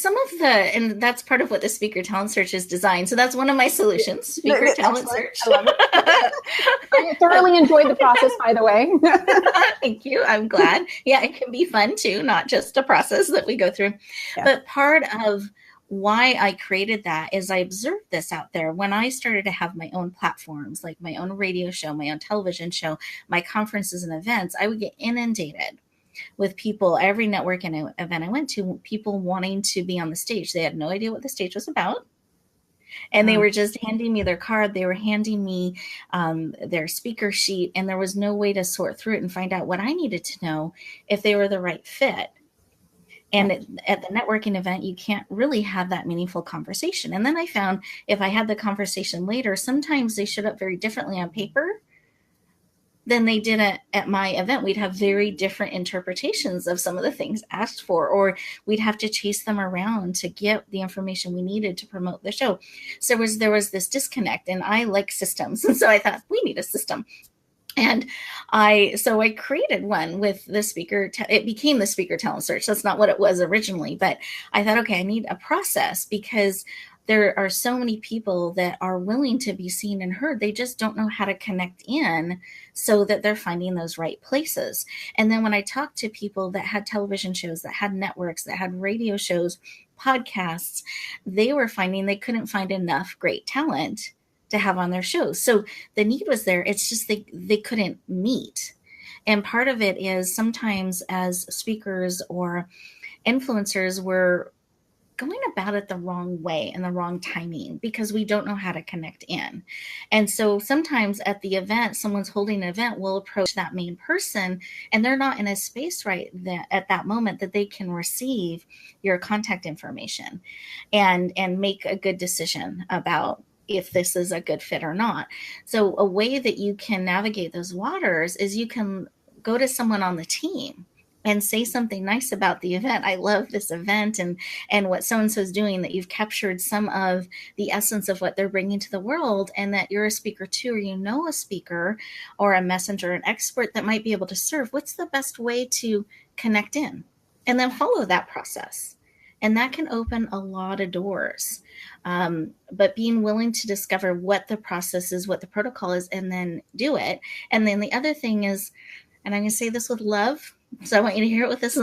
And that's part of what the speaker talent search is designed. So that's one of my solutions, speaker talent search. I love it. I thoroughly enjoyed the process, by the way. Thank you. I'm glad. Yeah, it can be fun too, not just a process that we go through. Yeah. But part of why I created that is I observed this out there when I started to have my own platforms, like my own radio show, my own television show, my conferences and events. I would get inundated with people, every networking event I went to, people wanting to be on the stage. They had no idea what the stage was about. And they were just handing me their card. They were handing me their speaker sheet. And there was no way to sort through it and find out what I needed to know if they were the right fit. And at the networking event, you can't really have that meaningful conversation. And then I found if I had the conversation later, sometimes they showed up very differently on paper than they did at my event. We'd have very different interpretations of some of the things asked for, or we'd have to chase them around to get the information we needed to promote the show. So there was this disconnect, and I like systems. And so I thought, we need a system. And I created one with the speaker. It became the speaker talent search. That's not what it was originally, but I thought, okay, I need a process, because there are so many people that are willing to be seen and heard. They just don't know how to connect in so that they're finding those right places. And then when I talked to people that had television shows, that had networks, that had radio shows, podcasts, they were finding they couldn't find enough great talent to have on their shows. So the need was there. It's just they couldn't meet. And part of it is sometimes as speakers or influencers, we're going about it the wrong way and the wrong timing, because we don't know how to connect in. And so sometimes at the event, someone's holding an event, will approach that main person, and they're not in a space right at that moment that they can receive your contact information and make a good decision about if this is a good fit or not. So a way that you can navigate those waters is you can go to someone on the team and say something nice about the event. I love this event and what so-and-so is doing, that you've captured some of the essence of what they're bringing to the world, and that you're a speaker too, or you know a speaker or a messenger, an expert that might be able to serve. What's the best way to connect in? And then follow that process. And that can open a lot of doors. But being willing to discover what the process is, what the protocol is, and then do it. And then the other thing is, and I'm going to say this with love, so I want you to hear it with this,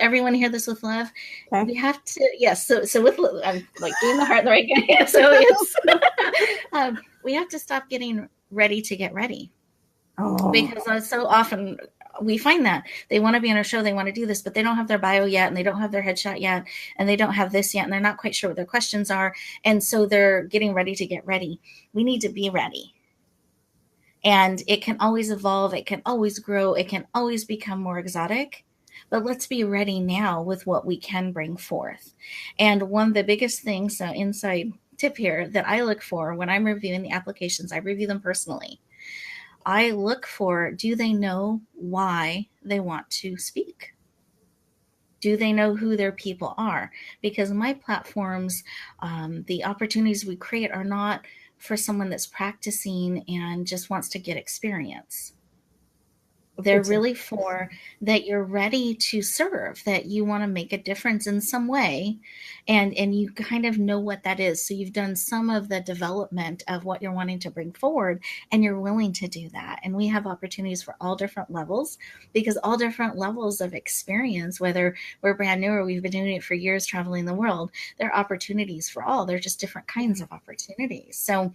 everyone hear this with love. Okay. We have to, yes. So with, I'm like doing the heart the right way. So it's, we have to stop getting ready to get ready. Oh. Because so often we find that they want to be on our show, they want to do this, but they don't have their bio yet, and they don't have their headshot yet, and they don't have this yet, and they're not quite sure what their questions are. And so they're getting ready to get ready. We need to be ready. And it can always evolve. It can always grow. It can always become more exotic. But let's be ready now with what we can bring forth. And one of the biggest things, inside tip here, that I look for when I'm reviewing the applications, I review them personally. I look for, do they know why they want to speak? Do they know who their people are? Because my platforms, the opportunities we create are not for someone that's practicing and just wants to get experience. They're really for that you're ready to serve, that you want to make a difference in some way, and you kind of know what that is. So you've done some of the development of what you're wanting to bring forward, and you're willing to do that. And we have opportunities for all different levels, because all different levels of experience, whether we're brand new or we've been doing it for years traveling the world, there are opportunities for all. They're just different kinds of opportunities. So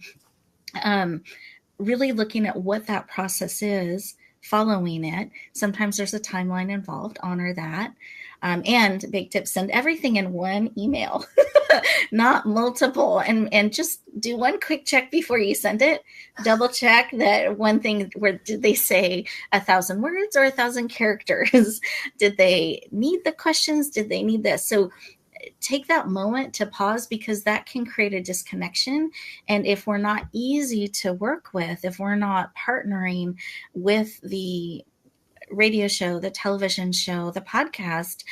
really looking at what that process is, following it. Sometimes there's a timeline involved, honor that. And big tip, send everything in one email, not multiple, and just do one quick check before you send it. Double check that one thing, where did they say 1,000 words or 1,000 characters? Did they need the questions? Did they need this? So take that moment to pause, because that can create a disconnection. And if we're not easy to work with, if we're not partnering with the radio show, the television show, the podcast,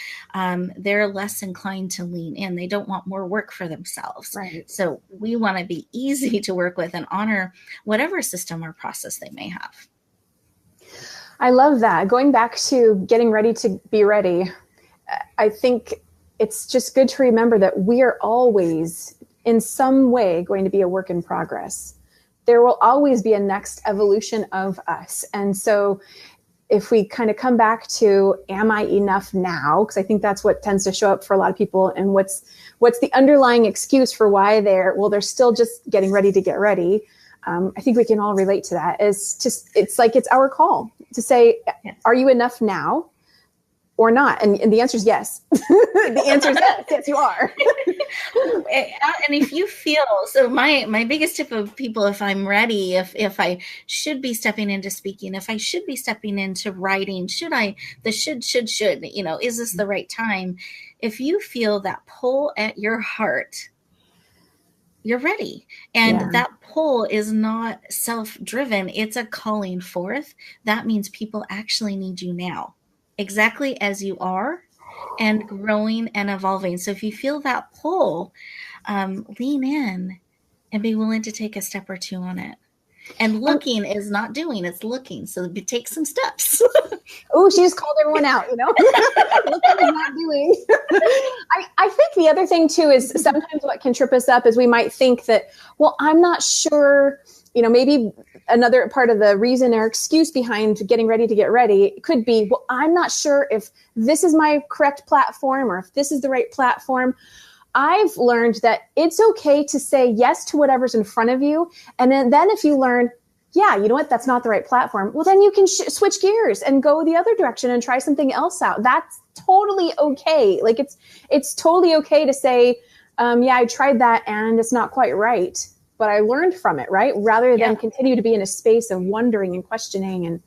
they're less inclined to lean in. They don't want more work for themselves. Right. So we want to be easy to work with and honor whatever system or process they may have. I love that. Going back to getting ready to be ready, I think it's just good to remember that we are always in some way going to be a work in progress. There will always be a next evolution of us. And so if we kind of come back to, am I enough now? Because I think that's what tends to show up for a lot of people. And what's the underlying excuse for why they're still just getting ready to get ready. I think we can all relate to that. It's like, it's our call to say, are you enough now or not? And the answer is yes. The answer is yes. Yes, you are. And if you feel, so my biggest tip of people, if I'm ready, if I should be stepping into speaking, if I should be stepping into writing, should, is this the right time? If you feel that pull at your heart, you're ready. And that pull is not self-driven. It's a calling forth. That means people actually need you now, exactly as you are, and growing and evolving. So if you feel that pull, lean in and be willing to take a step or two on it. And looking is not doing, it's looking. So take some steps. Oh, she just called everyone out, Looking is not doing. I think the other thing too is sometimes what can trip us up is we might think that, well, I'm not sure, maybe another part of the reason or excuse behind getting ready to get ready could be, well, I'm not sure if this is my correct platform or if this is the right platform. I've learned that it's okay to say yes to whatever's in front of you. And then if you learn, yeah, you know what, that's not the right platform, well, then you can switch gears and go the other direction and try something else out. That's totally okay. Like it's totally okay to say, yeah, I tried that and it's not quite right, but I learned from it, right? Rather than continue to be in a space of wondering and questioning and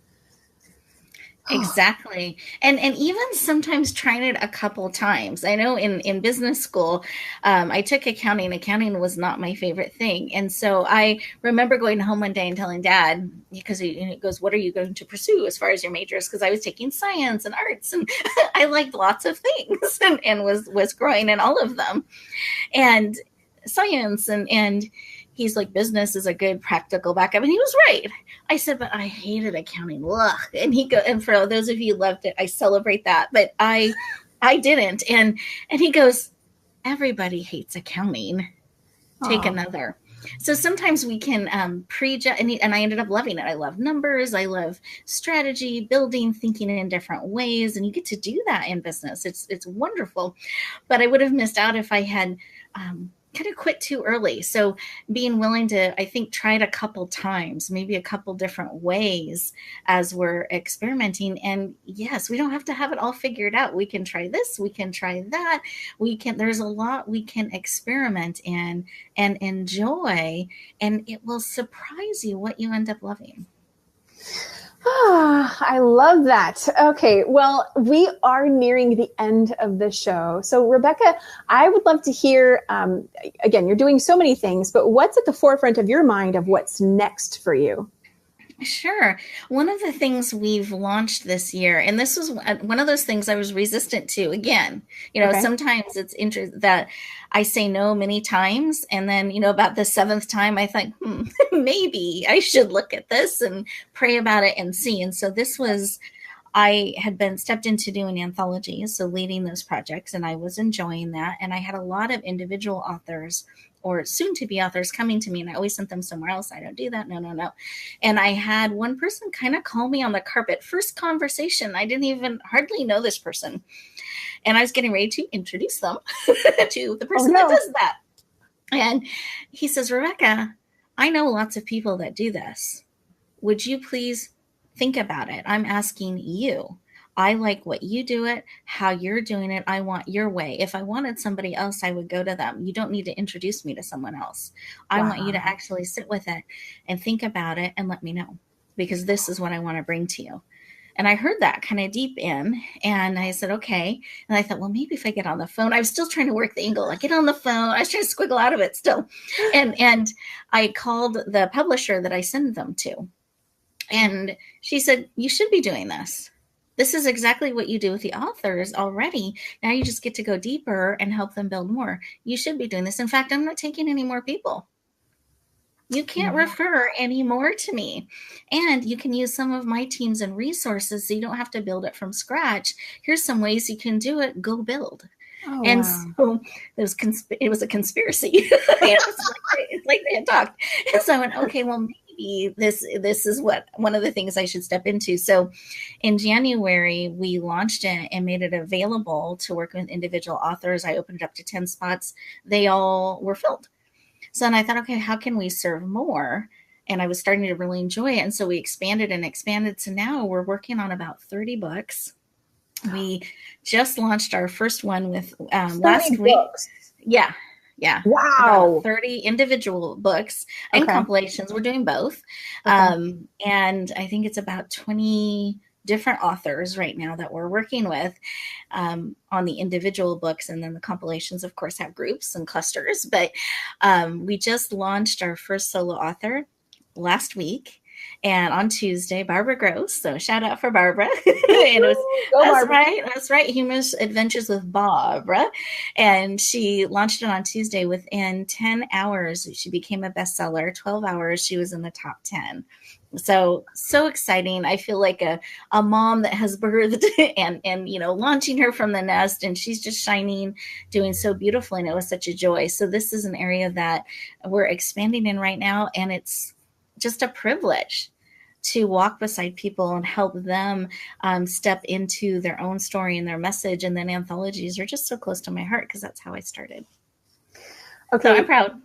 exactly. And even sometimes trying it a couple times. I know in business school, I took accounting. Accounting was not my favorite thing. And so I remember going home one day and telling Dad, because he goes, what are you going to pursue as far as your majors? Because I was taking science and arts and I liked lots of things and was growing in all of them. And science and he's like, business is a good practical backup. And he was right. I said, but I hated accounting. Ugh. And for those of you who loved it, I celebrate that. But I didn't. And he goes, everybody hates accounting. Take another. So sometimes we can prejudge, and I ended up loving it. I love numbers. I love strategy, building, thinking in different ways. And you get to do that in business. It's wonderful. But I would have missed out if I had kind of quit too early. So being willing to, I think, try it a couple times, maybe a couple different ways as we're experimenting. And yes, we don't have to have it all figured out. We can try this, we can try that. There's a lot we can experiment in and enjoy, and it will surprise you what you end up loving. I love that. Okay, well, we are nearing the end of the show. So, Rebecca, I would love to hear, again, you're doing so many things, but what's at the forefront of your mind of what's next for you? Sure. One of the things we've launched this year, and this was one of those things I was resistant to. Again, sometimes it's interesting that I say no many times. And then, about the seventh time, I think, maybe I should look at this and pray about it and see. And so I had been stepped into doing anthologies, so leading those projects, and I was enjoying that. And I had a lot of individual authors or soon-to-be authors coming to me, and I always sent them somewhere else. I don't do that. No. And I had one person kind of call me on the carpet. First conversation, I didn't even hardly know this person. And I was getting ready to introduce them to the person that does that. And he says, Rebecca, I know lots of people that do this. Would you please Think about it. I'm asking you. I like what you do it, how you're doing it. I want your way. If I wanted somebody else, I would go to them. You don't need to introduce me to someone else. I want you to actually sit with it and think about it and let me know, because this is what I want to bring to you. And I heard that kind of deep in, and I said, okay. And I thought, well, maybe if I get on the phone, I was still trying to work the angle. I get on the phone. I was trying to squiggle out of it still. And I called the publisher that I send them to. And she said, you should be doing this. This is exactly what you do with the authors already. Now you just get to go deeper and help them build more. You should be doing this. In fact, I'm not taking any more people. You can't refer any more to me. And you can use some of my teams and resources so you don't have to build it from scratch. Here's some ways you can do it. Go build. Oh, and so it was a conspiracy. It's like they had talked. And so I went, okay, well, maybe this is what one of the things I should step into. So in January, we launched it and made it available to work with individual authors. I opened it up to 10 spots. They all were filled. So then I thought, okay, how can we serve more? And I was starting to really enjoy it. And so we expanded. So now we're working on about 30 books. We just launched our first one with last week. Yeah. Wow. About 30 individual books and compilations. We're doing both. And I think it's about 20 different authors right now that we're working with on the individual books. And then the compilations, of course, have groups and clusters. But we just launched our first solo author last week. And on Tuesday, Barbara Gross. So shout out for Barbara. And it was that's right. Humorous Adventures with Barbara. And she launched it on Tuesday. Within 10 hours, she became a bestseller. 12 hours, she was in the top 10. So exciting. I feel like a mom that has birthed and launching her from the nest, and she's just shining, doing so beautifully. And it was such a joy. So this is an area that we're expanding in right now. And it's just a privilege to walk beside people and help them step into their own story and their message. And then anthologies are just so close to my heart because that's how I started. Okay. So I'm proud.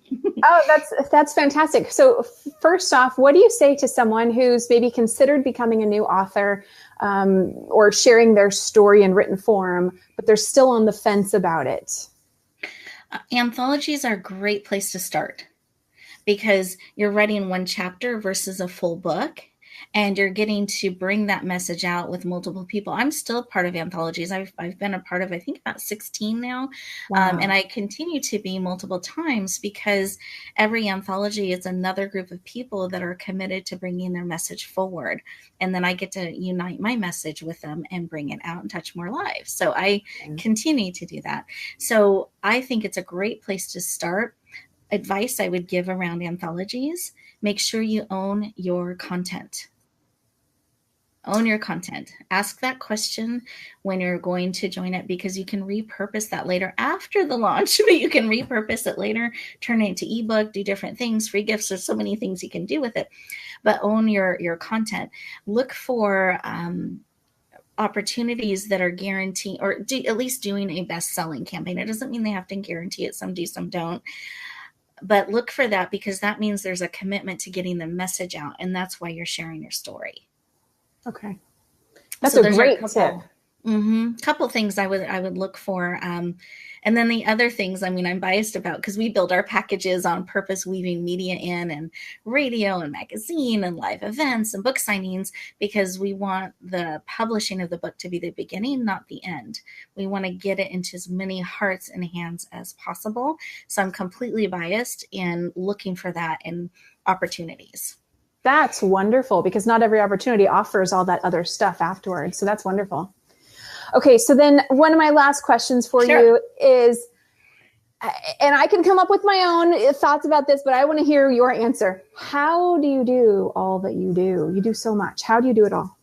Oh, that's fantastic. So first off, what do you say to someone who's maybe considered becoming a new author or sharing their story in written form, but they're still on the fence about it? Anthologies are a great place to start, because you're writing one chapter versus a full book, and you're getting to bring that message out with multiple people. I'm still part of anthologies. I've been a part of, I think, about 16 now. Wow. And I continue to be multiple times, because every anthology is another group of people that are committed to bringing their message forward. And then I get to unite my message with them and bring it out and touch more lives. So I continue to do that. So I think it's a great place to start. Advice I would give around anthologies: make sure you own your content. Own your content. Ask that question when you're going to join it, because you can repurpose that later after the launch, but you can repurpose it later, turn it into ebook, do different things, free gifts. There's so many things you can do with it, but own your content. Look for opportunities that are guaranteed, or at least doing a best-selling campaign. It doesn't mean they have to guarantee it. Some do, some don't. But look for that, because that means there's a commitment to getting the message out. And that's why you're sharing your story. Okay. That's a great tip. Couple things I would look for. And then the other things, I'm biased about, because we build our packages on purpose, weaving media in, and radio and magazine and live events and book signings, because we want the publishing of the book to be the beginning, not the end. We want to get it into as many hearts and hands as possible. So I'm completely biased in looking for that in opportunities. That's wonderful, because not every opportunity offers all that other stuff afterwards. So that's wonderful. Okay, so then one of my last questions for you is, and I can come up with my own thoughts about this, but I want to hear your answer. How do you do all that you do? You do so much. How do you do it all?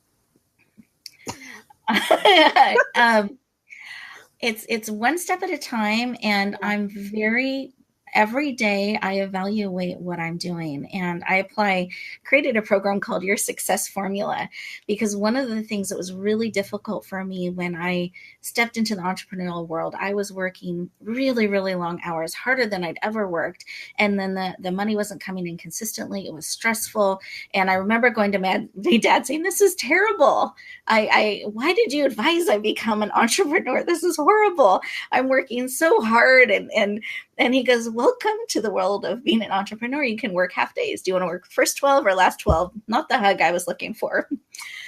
It's one step at a time, and I'm very every day I evaluate what I'm doing, and I created a program called Your Success Formula, because one of the things that was really difficult for me when I stepped into the entrepreneurial world, I was working really, really long hours, harder than I'd ever worked. And then the money wasn't coming in consistently. It was stressful. And I remember going to my dad saying, this is terrible. Why did you advise I become an entrepreneur? This is horrible. I'm working so hard. And he goes, welcome to the world of being an entrepreneur. You can work half days. Do you want to work first 12 or last 12? Not the hug I was looking for.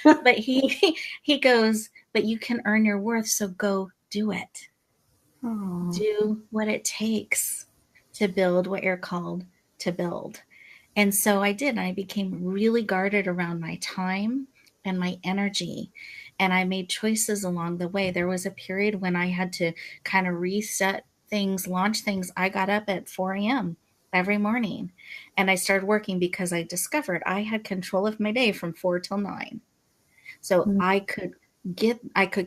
But he goes, but you can earn your worth. So go do it. Aww. Do what it takes to build what you're called to build. And so I did. I became really guarded around my time and my energy. And I made choices along the way. There was a period when I had to kind of reset things, launch things. I got up at 4 a.m. every morning, and I started working because I discovered I had control of my day from 4 till 9. So I could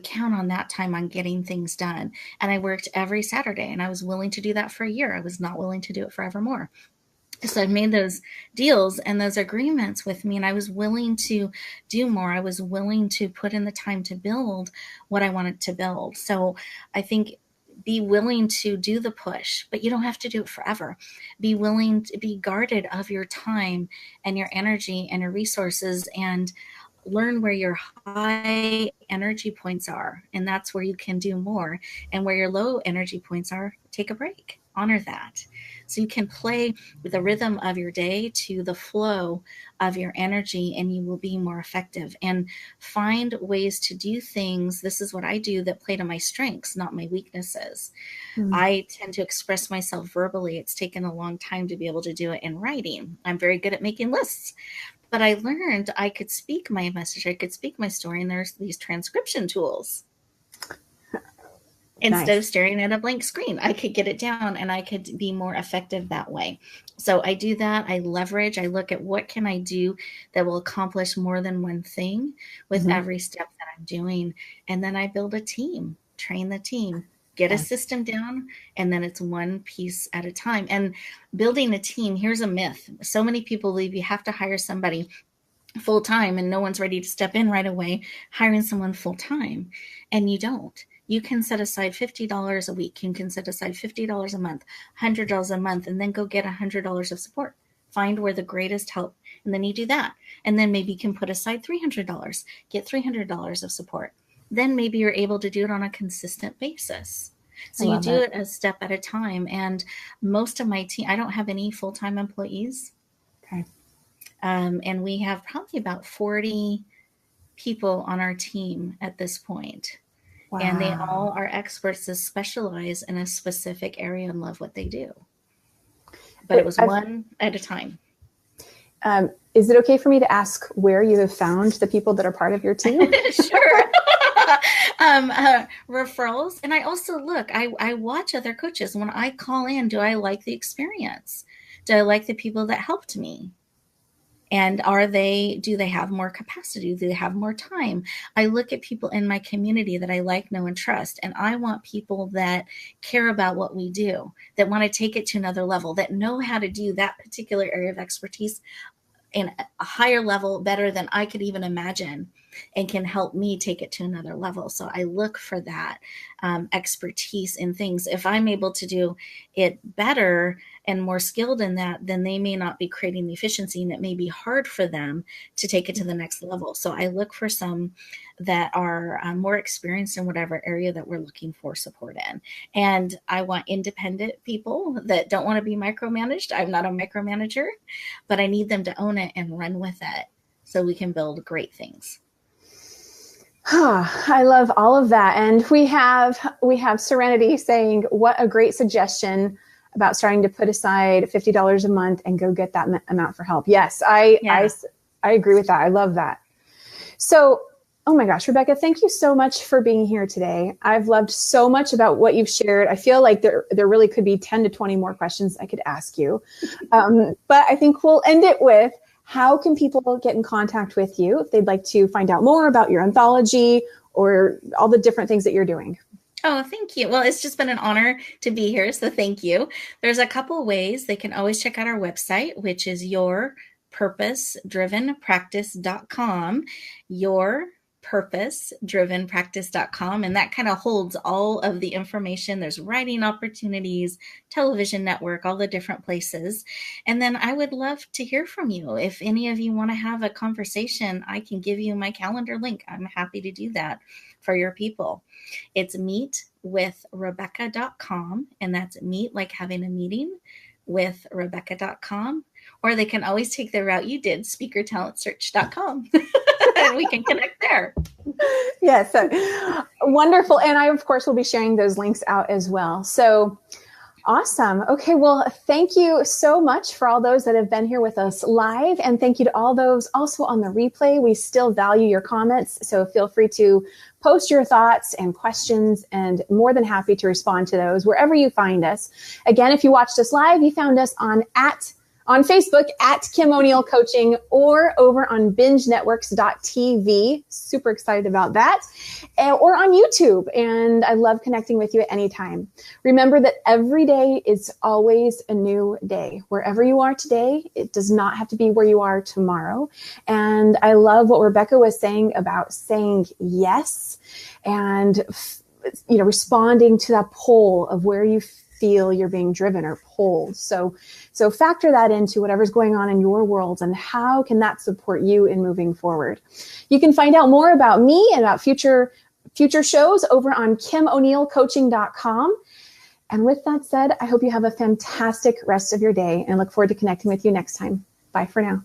count on that time on getting things done. And I worked every Saturday, and I was willing to do that for a year. I was not willing to do it forevermore. So I made those deals and those agreements with me, and I was willing to do more. I was willing to put in the time to build what I wanted to build. So I think be willing to do the push, but you don't have to do it forever. Be willing to be guarded of your time and your energy and your resources, and learn where your high energy points are. And that's where you can do more. And where your low energy points are, take a break. Honor that. So you can play with the rhythm of your day to the flow of your energy, and you will be more effective. And find ways to do things. This is what I do that play to my strengths, not my weaknesses. I tend to express myself verbally. It's taken a long time to be able to do it in writing. I'm very good at making lists. But I learned I could speak my message, I could speak my story, and there's these transcription tools. Instead of staring at a blank screen, I could get it down, and I could be more effective that way. So I do that. I leverage. I look at what can I do that will accomplish more than one thing with every step that I'm doing. And then I build a team, train the team, get a system down, and then it's one piece at a time. And building a team, here's a myth. So many people believe you have to hire somebody full time, and no one's ready to step in right away, hiring someone full time. And you don't. You can set aside $50 a week. You can set aside $50 a month, $100 a month, and then go get $100 of support. Find where the greatest help, and then you do that. And then maybe you can put aside $300, get $300 of support. Then maybe you're able to do it on a consistent basis. So you do it a step at a time. And most of my team, I don't have any full-time employees. Okay. And we have probably about 40 people on our team at this point. Wow. And they all are experts that specialize in a specific area and love what they do. But it was one at a time. Is it okay for me to ask where you have found the people that are part of your team? Sure. Referrals. And I also look, I watch other coaches. When I call in, do I like the experience? Do I like the people that helped me? And do they have more capacity? Do they have more time? I look at people in my community that I like, know, and trust. And I want people that care about what we do, that want to take it to another level, that know how to do that particular area of expertise in a higher level better than I could even imagine, and can help me take it to another level. So I look for that expertise in things. If I'm able to do it better and more skilled in that, then they may not be creating the efficiency, and it may be hard for them to take it to the next level. So I look for some that are more experienced in whatever area that we're looking for support in. And I want independent people that don't want to be micromanaged. I'm not a micromanager, but I need them to own it and run with it so we can build great things. I love all of that. And we have Serenity saying, what a great suggestion about starting to put aside $50 a month and go get that amount for help. Yes, I agree with that. I love that. So, oh my gosh, Rebecca, thank you so much for being here today. I've loved so much about what you've shared. I feel like there really could be 10 to 20 more questions I could ask you. But I think we'll end it with, how can people get in contact with you if they'd like to find out more about your anthology or all the different things that you're doing? Oh, thank you. Well, it's just been an honor to be here. So thank you. There's a couple ways. They can always check out our website, which is yourpurposedrivenpractice.com. Yourpurposedrivenpractice.com. And that kind of holds all of the information. There's writing opportunities, television network, all the different places. And then I would love to hear from you. If any of you want to have a conversation, I can give you my calendar link. I'm happy to do that for your people. It's meetwithrebecca.com, and that's meet like having a meeting with Rebecca.com, or they can always take the route you did, speakertalentsearch.com, and we can connect there. Yes, wonderful. And I, of course, will be sharing those links out as well. So awesome. Okay, well, thank you so much for all those that have been here with us live. And thank you to all those also on the replay. We still value your comments, so feel free to post your thoughts and questions, and more than happy to respond to those wherever you find us. Again, if you watched us live, you found us on Facebook at Kim O'Neill Coaching, or over on bingenetworks.tv. Super excited about that. Or on YouTube. And I love connecting with you at any time. Remember that every day is always a new day. Wherever you are today, it does not have to be where you are tomorrow. And I love what Rebecca was saying about saying yes and responding to that pull of where you feel you're being driven or pulled. So factor that into whatever's going on in your world, and how can that support you in moving forward. You can find out more about me and about future shows over on KimO'NeillCoaching.com. And with that said, I hope you have a fantastic rest of your day, and look forward to connecting with you next time. Bye for now.